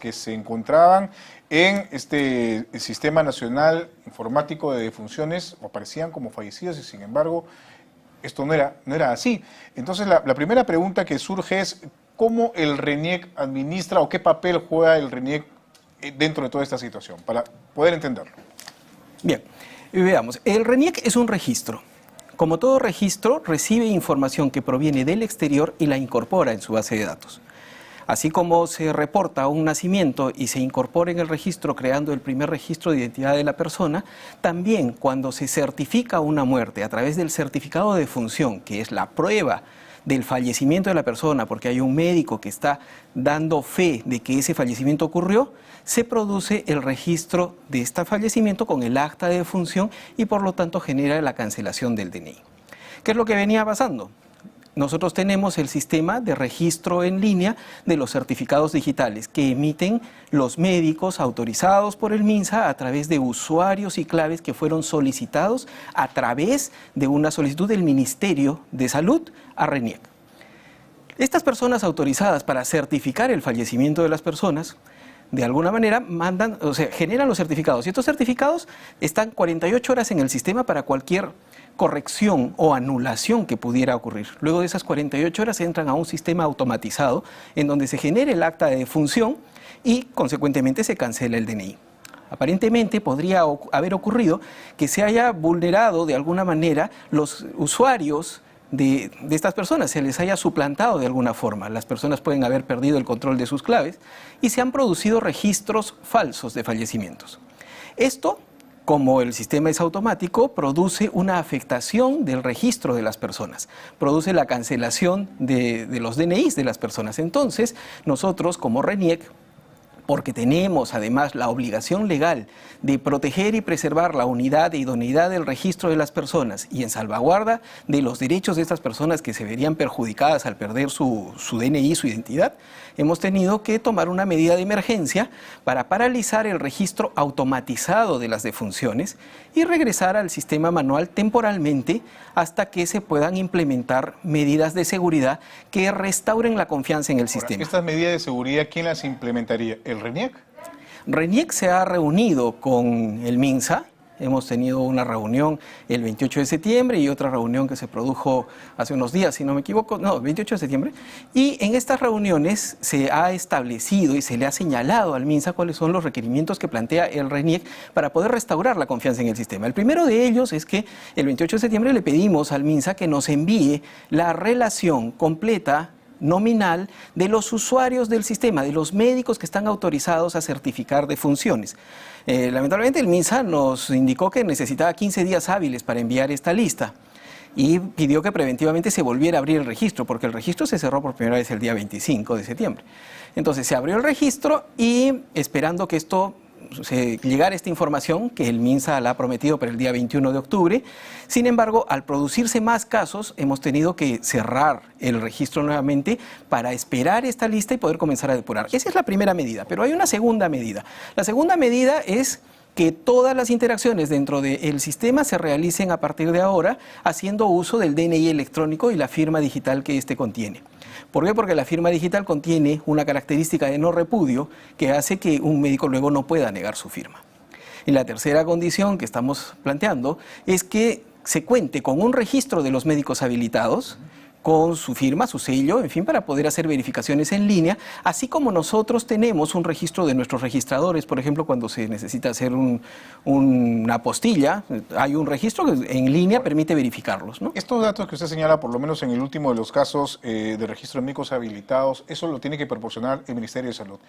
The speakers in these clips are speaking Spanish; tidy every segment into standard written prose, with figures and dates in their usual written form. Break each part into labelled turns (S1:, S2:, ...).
S1: que se encontraban en este Sistema Nacional Informático de Defunciones aparecían como fallecidos y sin embargo esto no era así. Entonces la primera pregunta que surge es ¿cómo el RENIEC administra o qué papel juega el RENIEC dentro de toda esta situación? Para poder entenderlo.
S2: Bien, veamos, el RENIEC es un registro. Como todo registro, recibe información que proviene del exterior y la incorpora en su base de datos. Así como se reporta un nacimiento y se incorpora en el registro creando el primer registro de identidad de la persona, también cuando se certifica una muerte a través del certificado de defunción, que es la prueba del fallecimiento de la persona, porque hay un médico que está dando fe de que ese fallecimiento ocurrió, se produce el registro de este fallecimiento con el acta de defunción y por lo tanto genera la cancelación del DNI. ¿Qué es lo que venía pasando? Nosotros tenemos el sistema de registro en línea de los certificados digitales que emiten los médicos autorizados por el MINSA a través de usuarios y claves que fueron solicitados a través de una solicitud del Ministerio de Salud a RENIEC. Estas personas autorizadas para certificar el fallecimiento de las personas, de alguna manera generan los certificados y estos certificados están 48 horas en el sistema para cualquier corrección o anulación que pudiera ocurrir. Luego de esas 48 horas entran a un sistema automatizado en donde se genera el acta de defunción y consecuentemente se cancela el DNI. Aparentemente podría haber ocurrido que se haya vulnerado de alguna manera los usuarios de estas personas, se les haya suplantado de alguna forma. Las personas pueden haber perdido el control de sus claves y se han producido registros falsos de fallecimientos. Esto, como el sistema es automático, produce una afectación del registro de las personas, produce la cancelación de los DNIs de las personas. Entonces, nosotros como RENIEC, porque tenemos además la obligación legal de proteger y preservar la unidad e idoneidad del registro de las personas y en salvaguarda de los derechos de estas personas que se verían perjudicadas al perder su DNI, su identidad, hemos tenido que tomar una medida de emergencia para paralizar el registro automatizado de las defunciones y regresar al sistema manual temporalmente hasta que se puedan implementar medidas de seguridad que restauren la confianza en el sistema.
S1: ¿Estas medidas de seguridad quién las implementaría? ¿El RENIEC?
S2: RENIEC se ha reunido con el MINSA. Hemos tenido una reunión el 28 de septiembre y otra reunión que se produjo hace unos días, si no me equivoco, no, 28 de septiembre. Y en estas reuniones se ha establecido y se le ha señalado al MINSA cuáles son los requerimientos que plantea el RENIEC para poder restaurar la confianza en el sistema. El primero de ellos es que el 28 de septiembre le pedimos al MINSA que nos envíe la relación completa nominal de los usuarios del sistema, de los médicos que están autorizados a certificar defunciones. Lamentablemente el MINSA nos indicó que necesitaba 15 días hábiles para enviar esta lista y pidió que preventivamente se volviera a abrir el registro, porque el registro se cerró por primera vez el día 25 de septiembre. Entonces se abrió el registro y esperando que llegara esta información que el MINSA la ha prometido para el día 21 de octubre. Sin embargo, al producirse más casos, hemos tenido que cerrar el registro nuevamente para esperar esta lista y poder comenzar a depurar. Esa es la primera medida, pero hay una segunda medida. La segunda medida es que todas las interacciones dentro del sistema se realicen a partir de ahora haciendo uso del DNI electrónico y la firma digital que éste contiene. ¿Por qué? Porque la firma digital contiene una característica de no repudio que hace que un médico luego no pueda negar su firma. Y la tercera condición que estamos planteando es que se cuente con un registro de los médicos habilitados, con su firma, su sello, en fin, para poder hacer verificaciones en línea, así como nosotros tenemos un registro de nuestros registradores, por ejemplo, cuando se necesita hacer una apostilla, hay un registro que en línea permite verificarlos, ¿no?
S1: Estos datos que usted señala, por lo menos en el último de los casos de registro de médicos habilitados, eso lo tiene que proporcionar el Ministerio de Salud.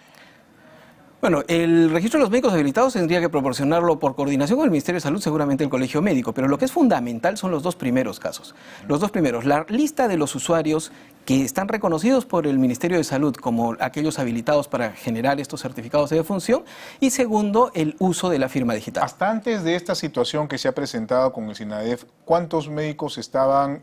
S2: Bueno, el registro de los médicos habilitados tendría que proporcionarlo por coordinación con el Ministerio de Salud, seguramente el Colegio Médico, pero lo que es fundamental son los dos primeros casos. Los dos primeros, la lista de los usuarios que están reconocidos por el Ministerio de Salud como aquellos habilitados para generar estos certificados de defunción, y segundo, el uso de la firma digital.
S1: Hasta antes de esta situación que se ha presentado con el SINADEF, ¿cuántos médicos estaban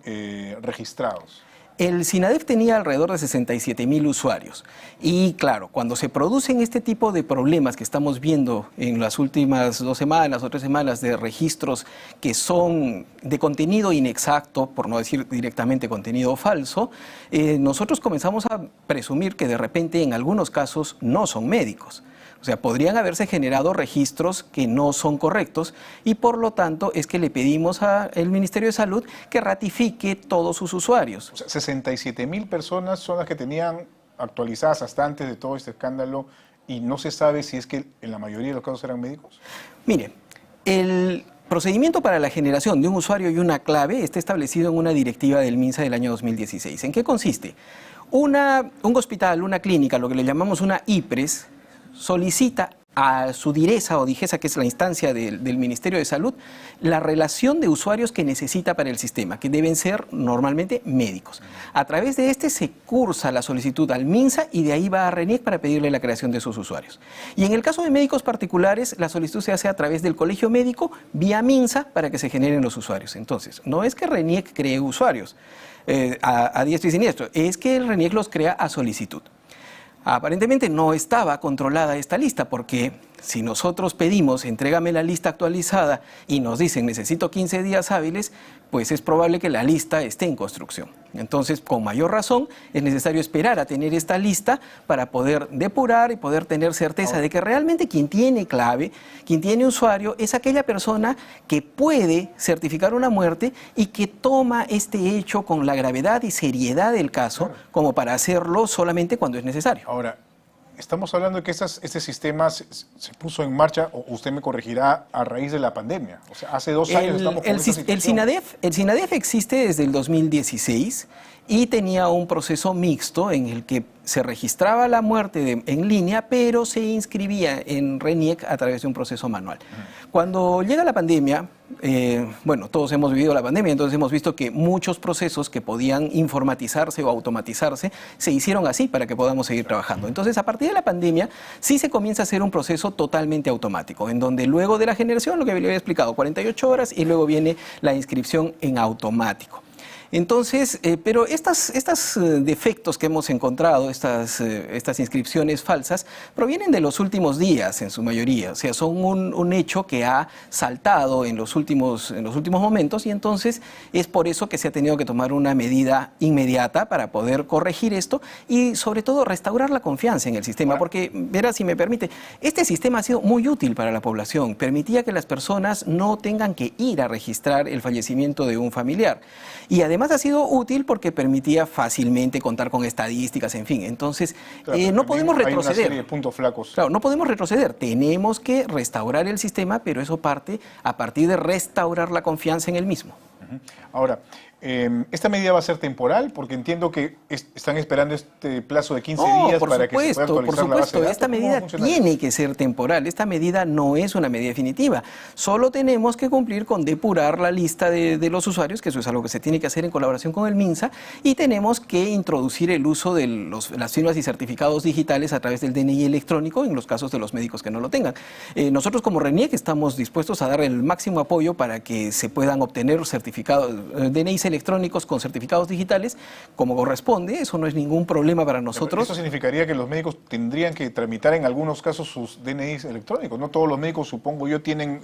S1: registrados?
S2: El SINADEF tenía alrededor de 67.000 usuarios y claro, cuando se producen este tipo de problemas que estamos viendo en las últimas 2 semanas o 3 semanas de registros que son de contenido inexacto, por no decir directamente contenido falso, nosotros comenzamos a presumir que de repente en algunos casos no son médicos. O sea, podrían haberse generado registros que no son correctos y por lo tanto es que le pedimos al Ministerio de Salud que ratifique todos sus usuarios.
S1: O sea, 67.000 personas son las que tenían actualizadas hasta antes de todo este escándalo y no se sabe si es que en la mayoría de los casos eran médicos.
S2: Mire, el procedimiento para la generación de un usuario y una clave está establecido en una directiva del MINSA del año 2016. ¿En qué consiste? Un hospital, una clínica, lo que le llamamos una IPRES, solicita a su DIRESA o DIGESA, que es la instancia del Ministerio de Salud, la relación de usuarios que necesita para el sistema, que deben ser normalmente médicos. A través de este se cursa la solicitud al MINSA y de ahí va a RENIEC para pedirle la creación de sus usuarios. Y en el caso de médicos particulares, la solicitud se hace a través del colegio médico vía MINSA para que se generen los usuarios. Entonces, no es que RENIEC cree usuarios a diestro y siniestro, es que el RENIEC los crea a solicitud. Aparentemente no estaba controlada esta lista porque si nosotros pedimos entrégame la lista actualizada y nos dicen necesito 15 días hábiles, pues es probable que la lista esté en construcción. Entonces, con mayor razón, es necesario esperar a tener esta lista para poder depurar y poder tener certeza de que realmente quien tiene clave, quien tiene usuario, es aquella persona que puede certificar una muerte y que toma este hecho con la gravedad y seriedad del caso como para hacerlo solamente cuando es necesario.
S1: Ahora, estamos hablando de que este sistema se puso en marcha, o usted me corregirá, a raíz de la pandemia. O sea, hace 2 años estamos con esta situación.
S2: El SINADEF existe desde el 2016 y tenía un proceso mixto en el que se registraba la muerte en línea, pero se inscribía en RENIEC a través de un proceso manual. Cuando llega la pandemia, bueno, todos hemos vivido la pandemia, entonces hemos visto que muchos procesos que podían informatizarse o automatizarse se hicieron así para que podamos seguir trabajando. Entonces, a partir de la pandemia, sí se comienza a hacer un proceso totalmente automático, en donde luego de la generación, lo que le había explicado, 48 horas y luego viene la inscripción en automático. Entonces, pero estos defectos que hemos encontrado, estas inscripciones falsas, provienen de los últimos días en su mayoría. O sea, son un hecho que ha saltado en los últimos momentos y entonces es por eso que se ha tenido que tomar una medida inmediata para poder corregir esto y sobre todo restaurar la confianza en el sistema. Porque, verá, si me permite, este sistema ha sido muy útil para la población. Permitía que las personas no tengan que ir a registrar el fallecimiento de un familiar. Y además ha sido útil porque permitía fácilmente contar con estadísticas, en fin. Entonces, claro, no podemos retroceder.
S1: Hay una serie de puntos flacos.
S2: Claro, no podemos retroceder. Tenemos que restaurar el sistema, pero eso parte a partir de restaurar la confianza en el mismo.
S1: Ahora, ¿esta medida va a ser temporal? Porque entiendo que están esperando este plazo de 15 días para que se pueda actualizar la base de datos.
S2: Por supuesto, esta medida tiene que ser temporal. Esta medida no es una medida definitiva. Solo tenemos que cumplir con depurar la lista de los usuarios, que eso es algo que se tiene que hacer en colaboración con el MINSA, y tenemos que introducir el uso de las firmas y certificados digitales a través del DNI electrónico en los casos de los médicos que no lo tengan. Nosotros como RENIEC estamos dispuestos a dar el máximo apoyo para que se puedan obtener certificados, DNIs electrónicos con certificados digitales como corresponde. Eso no es ningún problema para nosotros.
S1: Eso significaría que los médicos tendrían que tramitar en algunos casos sus DNIs electrónicos. No todos los médicos, supongo yo, tienen...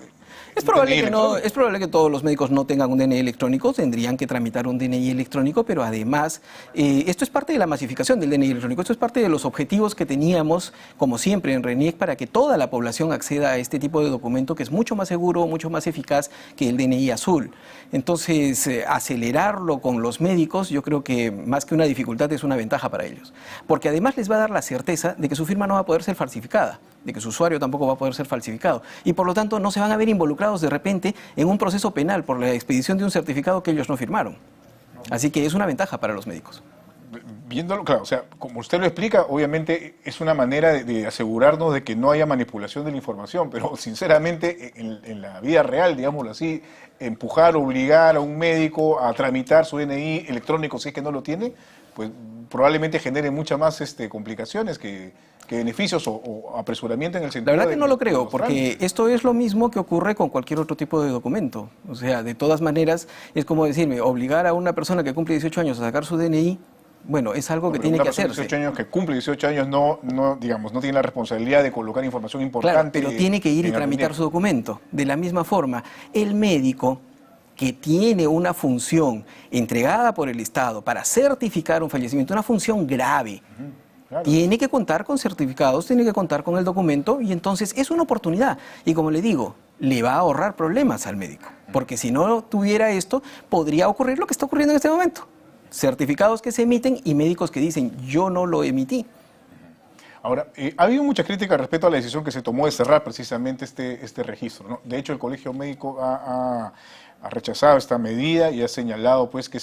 S2: Es probable que todos los médicos no tengan un DNI electrónico, tendrían que tramitar un DNI electrónico, pero además esto es parte de la masificación del DNI electrónico, esto es parte de los objetivos que teníamos, como siempre en RENIEC, para que toda la población acceda a este tipo de documento que es mucho más seguro, mucho más eficaz que el DNI azul. Entonces, acelerarlo con los médicos, yo creo que más que una dificultad es una ventaja para ellos, porque además les va a dar la certeza de que su firma no va a poder ser falsificada, de que su usuario tampoco va a poder ser falsificado y por lo tanto no se van a ver involucrados de repente en un proceso penal por la expedición de un certificado que ellos no firmaron. Así que es una ventaja para los médicos.
S1: Viéndolo, claro, o sea, como usted lo explica, obviamente es una manera de asegurarnos de que no haya manipulación de la información, pero sinceramente en la vida real, digámoslo así, empujar, obligar a un médico a tramitar su DNI electrónico si es que no lo tiene, pues probablemente genere muchas más complicaciones que que beneficios o apresuramiento en el sentido
S2: La verdad que no lo
S1: de
S2: creo,
S1: los
S2: porque
S1: trámites.
S2: esto es lo mismo que ocurre con cualquier otro tipo de documento. O sea, de todas maneras, es como decirme, obligar a una persona que cumple 18 años a sacar su DNI, bueno, es algo que
S1: Pero
S2: tiene
S1: una
S2: que
S1: persona de
S2: hacerse.
S1: 18 años que cumple 18 años digamos, no tiene la responsabilidad de colocar información
S2: Claro,
S1: importante.
S2: pero tiene que ir y
S1: en el
S2: tramitar
S1: RENIEC.
S2: su documento. De la misma forma, el médico que tiene una función entregada por el Estado para certificar un fallecimiento, una función grave,
S1: Claro.
S2: tiene que contar con certificados, tiene que contar con el documento y entonces es una oportunidad. Y como le digo, le va a ahorrar problemas al médico, porque si no tuviera esto, podría ocurrir lo que está ocurriendo en este momento. Certificados que se emiten y médicos que dicen, yo no lo emití.
S1: Ahora, ha habido mucha crítica respecto a la decisión que se tomó de cerrar precisamente este registro, ¿no? De hecho, el Colegio Médico ha rechazado esta medida y ha señalado pues que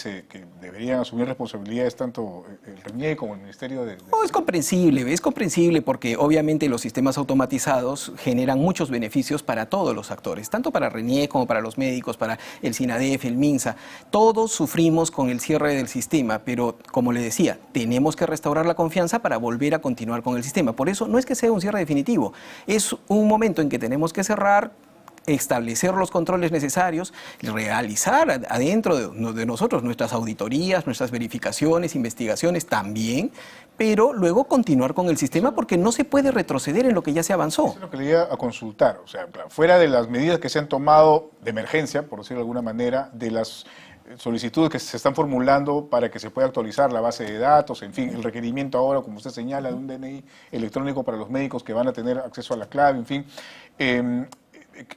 S1: deberían asumir responsabilidades tanto el RENIEC como el Ministerio de...
S2: No, es comprensible porque obviamente los sistemas automatizados generan muchos beneficios para todos los actores, tanto para RENIEC como para los médicos, para el SINADEF, el MINSA. Todos sufrimos con el cierre del sistema, pero como le decía, tenemos que restaurar la confianza para volver a continuar con el sistema. Por eso no es que sea un cierre definitivo, es un momento en que tenemos que cerrar, establecer los controles necesarios, realizar adentro de nosotros nuestras auditorías, nuestras verificaciones, investigaciones también, pero luego continuar con el sistema porque no se puede retroceder en lo que ya se avanzó.
S1: Eso es lo que le iba a consultar, o sea, claro, fuera de las medidas que se han tomado de emergencia, por decirlo de alguna manera, de las solicitudes que se están formulando para que se pueda actualizar la base de datos, en fin, el requerimiento ahora, como usted señala, de un DNI electrónico para los médicos que van a tener acceso a la clave, en fin.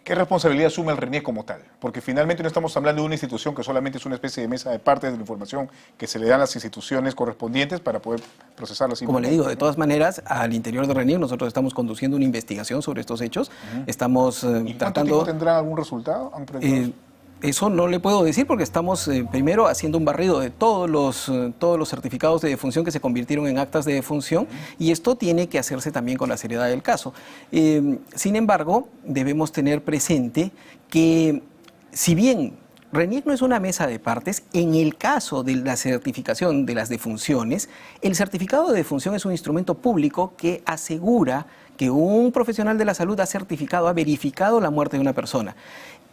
S1: ¿Qué responsabilidad asume el RENIEC como tal? Porque finalmente no estamos hablando de una institución que solamente es una especie de mesa de partes de la información que se le dan a las instituciones correspondientes para poder procesarla.
S2: Como le digo, de todas maneras, al interior de RENIEC nosotros estamos conduciendo una investigación sobre estos hechos. Estamos
S1: ¿Y cuánto
S2: tratando...
S1: tiempo tendrán algún resultado? ¿Han proyectado?
S2: Eso no le puedo decir porque estamos primero haciendo un barrido de todos los certificados de defunción que se convirtieron en actas de defunción y esto tiene que hacerse también con la seriedad del caso. Sin embargo, debemos tener presente que si bien RENIEC no es una mesa de partes, en el caso de la certificación de las defunciones, el certificado de defunción es un instrumento público que asegura que un profesional de la salud ha certificado, ha verificado la muerte de una persona.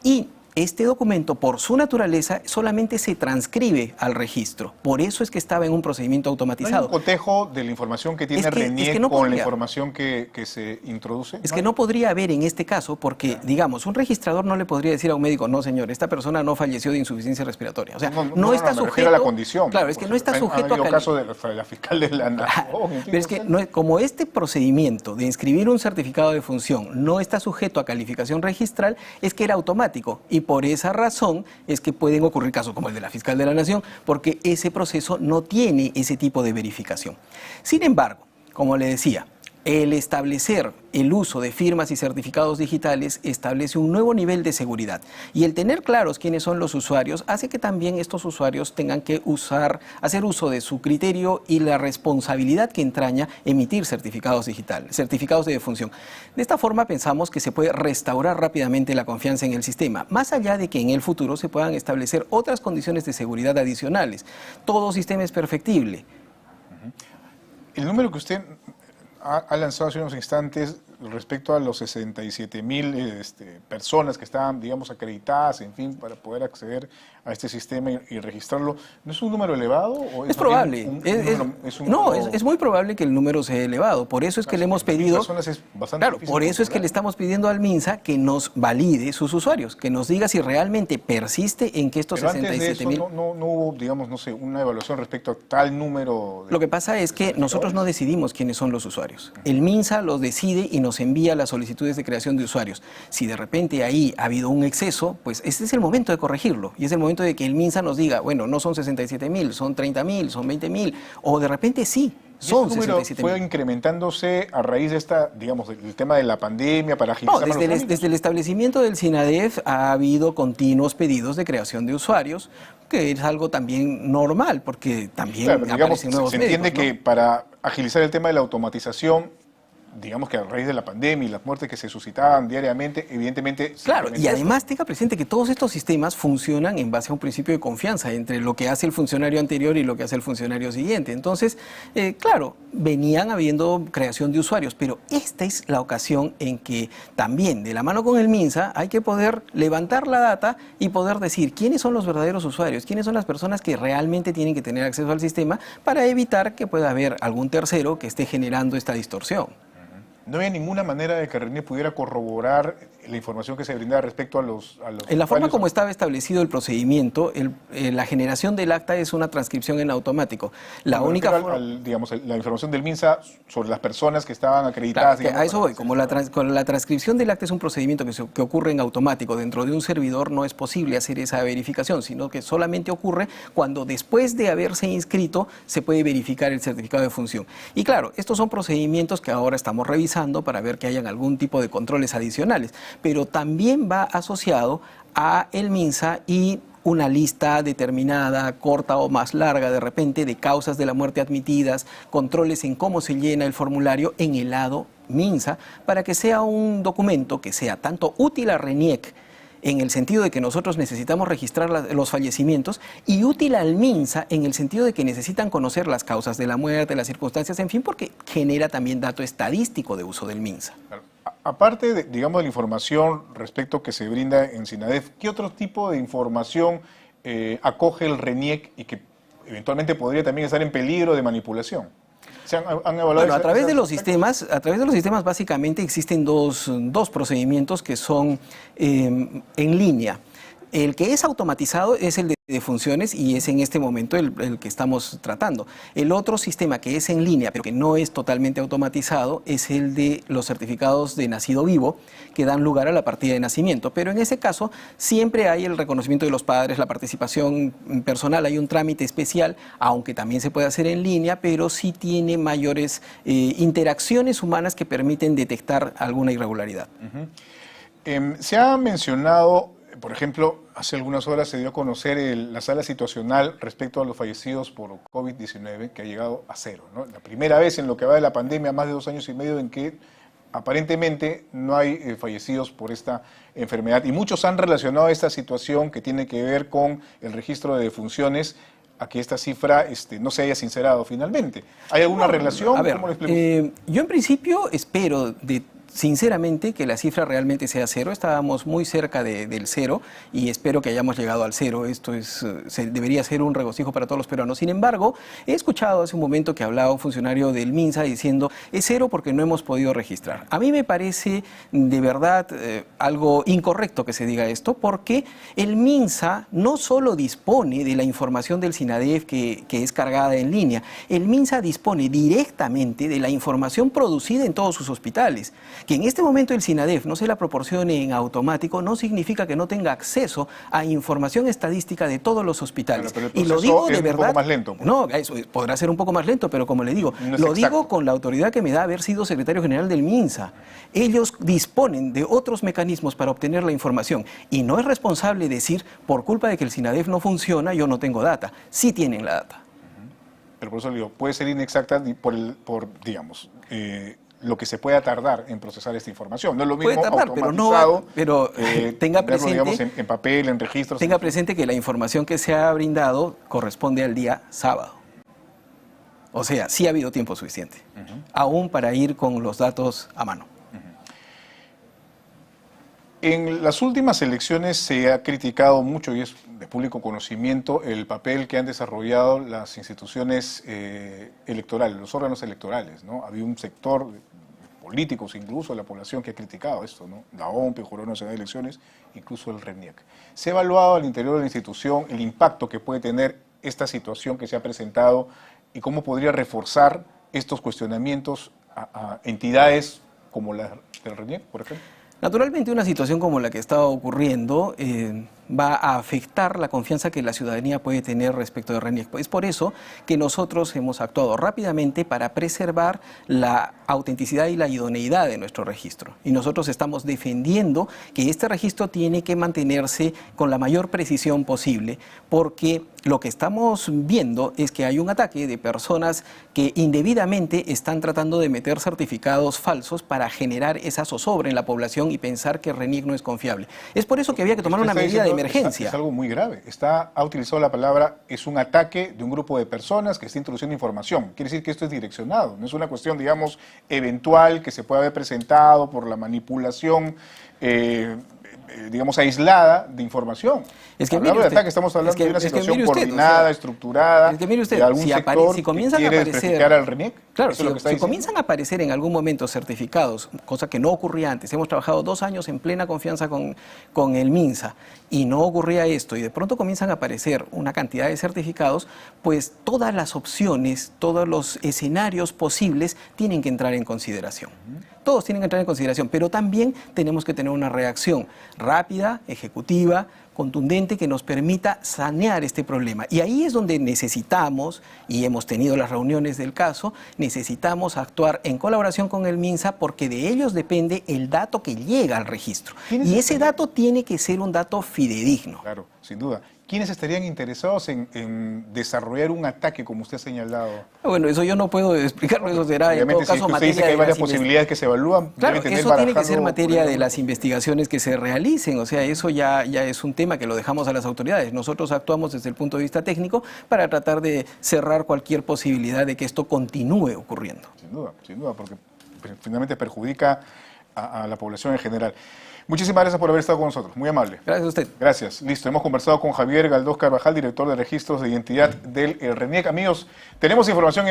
S2: Y este documento, por su naturaleza, solamente se transcribe al registro. Por eso es que estaba en un procedimiento
S1: ¿No hay
S2: automatizado.
S1: un cotejo de la información que tiene RENIEC
S2: no
S1: con la
S2: podría.
S1: información que se introduce?
S2: Es que no podría haber en este caso, porque, digamos, un registrador no le podría decir a un médico, no señor, esta persona no falleció de insuficiencia respiratoria. O sea, no está
S1: me refiero
S2: sujeto
S1: a la condición.
S2: Claro, es que no está sujeto
S1: a...
S2: a
S1: caso de la fiscal de la Nación. En fin,
S2: pero es que como este procedimiento de inscribir un certificado de función no está sujeto a calificación registral, es que era automático y por esa razón es que pueden ocurrir casos como el de la fiscal de la Nación, porque ese proceso no tiene ese tipo de verificación. Sin embargo, como le decía, el establecer el uso de firmas y certificados digitales establece un nuevo nivel de seguridad y el tener claros quiénes son los usuarios hace que también estos usuarios tengan que hacer uso de su criterio y la responsabilidad que entraña emitir certificados digitales, certificados de defunción. De esta forma pensamos que se puede restaurar rápidamente la confianza en el sistema, más allá de que en el futuro se puedan establecer otras condiciones de seguridad adicionales. Todo sistema es perfectible.
S1: El número que usted ha lanzado hace unos instantes respecto a los 67.000 personas que estaban, digamos, acreditadas, en fin, para poder acceder a este sistema y registrarlo, ¿no es un número elevado? ¿O
S2: es probable.
S1: No,
S2: es muy probable que el número sea elevado. Por eso es que le hemos pedido...
S1: Es bastante
S2: por eso es que le estamos pidiendo al MINSA que nos valide sus usuarios, que nos diga si realmente persiste en que estos 67.000...
S1: No hubo, digamos, no sé, una evaluación respecto a tal número...
S2: Lo que pasa es que nosotros no decidimos quiénes son los usuarios. El MINSA los decide y nos envía las solicitudes de creación de usuarios. Si de repente ahí ha habido un exceso, pues este es el momento de corregirlo y es el momento de que el MINSA nos diga, bueno, no son 67.000, son 30.000, son 20.000, o de repente sí, son 67.000.
S1: ¿Fue incrementándose a raíz de esta, digamos, del tema de la pandemia para agilizar
S2: No, desde el establecimiento del SINADEF ha habido continuos pedidos de creación de usuarios, que es algo también normal, porque también
S1: claro, digamos,
S2: aparecen nuevos
S1: se entiende
S2: médicos, ¿no?
S1: que para agilizar el tema de la automatización, digamos que a raíz de la pandemia y las muertes que se suscitaban diariamente, evidentemente...
S2: Claro, y además tenga presente que todos estos sistemas funcionan en base a un principio de confianza entre lo que hace el funcionario anterior y lo que hace el funcionario siguiente. Entonces, claro, venían habiendo creación de usuarios, pero esta es la ocasión en que también, de la mano con el MINSA, hay que poder levantar la data y poder decir quiénes son los verdaderos usuarios, quiénes son las personas que realmente tienen que tener acceso al sistema para evitar que pueda haber algún tercero que esté generando esta distorsión.
S1: ¿No había ninguna manera de que RENIEC pudiera corroborar la información que se brindaba respecto a los
S2: En la forma
S1: usuarios?
S2: como estaba establecido el procedimiento, la generación del acta es una transcripción en automático. La
S1: Me
S2: única
S1: refiero
S2: forma...
S1: digamos, la información del MINSA sobre las personas que estaban acreditadas.
S2: Claro, a eso voy. Como con la transcripción del acta es un procedimiento que ocurre en automático dentro de un servidor, no es posible hacer esa verificación, sino que solamente ocurre cuando después de haberse inscrito se puede verificar el certificado de función. Y claro, estos son procedimientos que ahora estamos revisando para ver que hayan algún tipo de controles adicionales, pero también va asociado a el MINSA y una lista determinada, corta o más larga de repente, de causas de la muerte admitidas, controles en cómo se llena el formulario en el lado MINSA, para que sea un documento que sea tanto útil a RENIEC, en el sentido de que nosotros necesitamos registrar los fallecimientos, y útil al MINSA en el sentido de que necesitan conocer las causas de la muerte, las circunstancias, en fin, porque genera también dato estadístico de uso del MINSA.
S1: Claro. Aparte, digamos, de la información respecto que se brinda en SINADEF, ¿qué otro tipo de información acoge el RENIEC y que eventualmente podría también estar en peligro de manipulación? ¿Se han evaluado?
S2: Bueno, a través de los sistemas básicamente existen dos procedimientos que son en línea. El que es automatizado es el de funciones y es en este momento el que estamos tratando. El otro sistema que es en línea, pero que no es totalmente automatizado, es el de los certificados de nacido vivo, que dan lugar a la partida de nacimiento. Pero en ese caso siempre hay el reconocimiento de los padres, la participación personal, hay un trámite especial, aunque también se puede hacer en línea, pero sí tiene mayores interacciones humanas que permiten detectar alguna irregularidad.
S1: Se ha mencionado, por ejemplo, hace algunas horas se dio a conocer la sala situacional respecto a los fallecidos por COVID-19, que ha llegado a cero, ¿no? La primera vez en lo que va de la pandemia, más de 2 años y medio, en que aparentemente no hay fallecidos por esta enfermedad. Y muchos han relacionado esta situación que tiene que ver con el registro de defunciones a que esta cifra no se haya sincerado finalmente. ¿Hay alguna relación?
S2: A ver,
S1: ¿Cómo lo explico?
S2: yo en principio espero sinceramente que la cifra realmente sea cero. Estábamos muy cerca del cero y espero que hayamos llegado al cero. Esto debería ser un regocijo para todos los peruanos. Sin embargo, he escuchado hace un momento que hablaba un funcionario del MINSA diciendo es cero porque no hemos podido registrar. A mí me parece de verdad algo incorrecto que se diga esto, porque el MINSA no solo dispone de la información del SINADEF que es cargada en línea, el MINSA dispone directamente de la información producida en todos sus hospitales. Que en este momento el SINADEF no se la proporcione en automático no significa que no tenga acceso a información estadística de todos los hospitales.
S1: Claro, pero el
S2: y lo digo de
S1: es
S2: verdad.
S1: un poco más lento. Pues.
S2: No, eso podrá ser un poco más lento, pero como le digo,
S1: no es
S2: lo
S1: exacto.
S2: digo con la autoridad que me da haber sido secretario general del MINSA. Ellos disponen de otros mecanismos para obtener la información y no es responsable decir, por culpa de que el SINADEF no funciona, yo no tengo data. Sí tienen la data.
S1: Pero por eso le digo, puede ser inexacta por digamos, lo que se pueda tardar en procesar esta información. No es lo mismo
S2: Puede tardar,
S1: automatizado,
S2: pero tenga
S1: verlo,
S2: presente,
S1: digamos, en papel, en registros.
S2: tenga presente que la información que se ha brindado corresponde al día sábado. O sea, sí ha habido tiempo suficiente, aún para ir con los datos a mano.
S1: En las últimas elecciones se ha criticado mucho, y es de público conocimiento, el papel que han desarrollado las instituciones electorales, los órganos electorales, ¿no? Había un sector, políticos incluso, de la población que ha criticado esto, ¿no? La OMP, el Jurado Nacional de Elecciones, incluso el RENIEC. ¿Se ha evaluado al interior de la institución el impacto que puede tener esta situación que se ha presentado y cómo podría reforzar estos cuestionamientos a entidades como la del RENIEC, por ejemplo?
S2: Naturalmente, una situación como la que estaba ocurriendo va a afectar la confianza que la ciudadanía puede tener respecto de RENIEC. Es por eso que nosotros hemos actuado rápidamente para preservar la autenticidad y la idoneidad de nuestro registro. Y nosotros estamos defendiendo que este registro tiene que mantenerse con la mayor precisión posible, porque lo que estamos viendo es que hay un ataque de personas que indebidamente están tratando de meter certificados falsos para generar esa zozobra en la población y pensar que RENIEC no es confiable. Es por eso que había que tomar una medida de emergencia.
S1: Es algo muy grave. Ha utilizado la palabra, es un ataque de un grupo de personas que está introduciendo información. Quiere decir que esto es direccionado, no es una cuestión, digamos, eventual que se puede haber presentado por la manipulación digamos, aislada de información.
S2: Es que
S1: hablando de ataque, estamos hablando de una situación coordinada, estructurada,
S2: es que mire usted,
S1: de algún sector
S2: si comienzan
S1: que quiere
S2: a aparecer,
S1: desprestigiar al RENIEC.
S2: Claro, si comienzan a aparecer en algún momento certificados, cosa que no ocurría antes, hemos trabajado 2 años en plena confianza con el MINSA y no ocurría esto, y de pronto comienzan a aparecer una cantidad de certificados, pues todas las opciones, todos los escenarios posibles tienen que entrar en consideración. Todos tienen que entrar en consideración, pero también tenemos que tener una reacción rápida, ejecutiva, contundente, que nos permita sanear este problema. Y ahí es donde necesitamos, y hemos tenido las reuniones del caso, necesitamos actuar en colaboración con el MINSA, porque de ellos depende el dato que llega al registro. Y ese dato tiene que ser un dato fidedigno.
S1: Claro, sin duda. ¿Quiénes estarían interesados en desarrollar un ataque, como usted ha señalado?
S2: Bueno, eso yo no puedo explicarlo, eso será en todo caso
S1: usted
S2: materia
S1: dice que hay varias posibilidades que se evalúan.
S2: Claro, eso tiene que ser materia de las investigaciones que se realicen, o sea, eso ya es un tema que lo dejamos a las autoridades. Nosotros actuamos desde el punto de vista técnico para tratar de cerrar cualquier posibilidad de que esto continúe ocurriendo.
S1: Sin duda, porque finalmente perjudica a la población en general. Muchísimas gracias por haber estado con nosotros, muy amable.
S2: Gracias a usted.
S1: Gracias. Listo, hemos conversado con Javier Galdós Carvajal, director de registros de identidad del RENIEC. Amigos, tenemos información